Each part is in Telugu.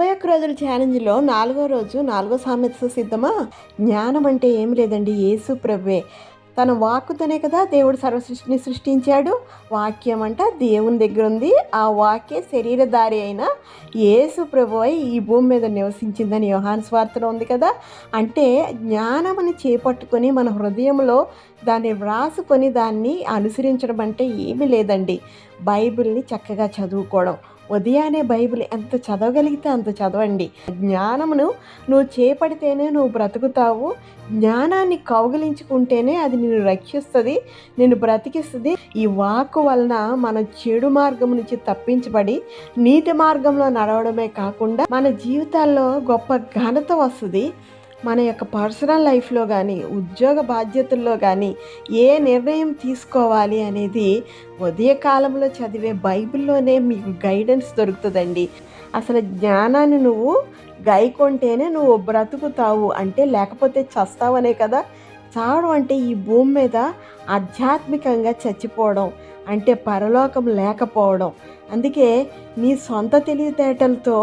31 రోజుల ఛాలెంజ్లో 4వ రోజు 4వ సామెత సిద్ధమా? జ్ఞానం అంటే ఏం లేదండి, యేసు ప్రభువే. తన వాక్కుతోనే కదా దేవుడు సర్వసృష్టిని సృష్టించాడు. వాక్యం అంట దేవుని దగ్గర ఉంది. ఆ వాక్యే శరీరధారి అయిన యేసు ప్రభువై ఈ భూమి మీద నివసించిందని యోహాను సువార్తలో ఉంది కదా. అంటే జ్ఞానముని చేపట్టుకొని మన హృదయంలో దాన్ని వ్రాసుకొని దాన్ని అనుసరించడం అంటే ఏమీ లేదండి. బైబిల్ని చక్కగా చదువుకోవడం. ఉదయాన్నే బైబిల్ ఎంత చదవగలిగితే అంత చదవండి. జ్ఞానమును నువ్వు చేపడితేనే నువ్వు బ్రతుకుతావు. జ్ఞానాన్ని కౌగిలించుకుంటేనే అది నిన్ను రక్షిస్తుంది, నిన్ను బ్రతికిస్తుంది. ఈ వాక్కు వలన మనం చెడు మార్గం నుంచి తప్పించబడి నీతి మార్గంలో నడవడమే కాకుండా మన జీవితాల్లో గొప్ప ఘనత వస్తుంది. మన యొక్క పర్సనల్ లైఫ్లో కానీ ఉద్యోగ బాధ్యతల్లో కానీ ఏ నిర్ణయం తీసుకోవాలి అనేది ఉదయకాలంలో చదివే బైబిల్లోనే మీకు గైడెన్స్ దొరుకుతుందండి. అసలు జ్ఞానాన్ని నువ్వు గైకొంటేనే నువ్వు బ్రతుకుతావు, అంటే లేకపోతే చస్తావనే కదా. చావడం అంటే ఈ భూమి మీద ఆధ్యాత్మికంగా చచ్చిపోవడం, అంటే పరలోకం లేకపోవడం. అందుకే నీ సొంత తెలివితేటలతో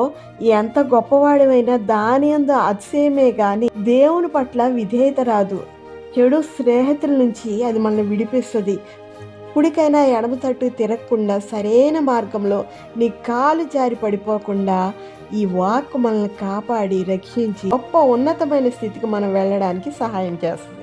ఎంత గొప్పవాడివైనా దాని యందు అతిశయమే కానీ దేవుని పట్ల విధేయత రాదు. చెడు స్నేహితుల నుంచి అది మనల్ని విడిపిస్తుంది. కుడికైనా ఎడమ తట్టు తిరగకుండా సరైన మార్గంలో నీ కాలు జారి పడిపోకుండా ఈ వాక్కు మనల్ని కాపాడి రక్షించి గొప్ప ఉన్నతమైన స్థితికి మనం వెళ్ళడానికి సహాయం చేస్తుంది.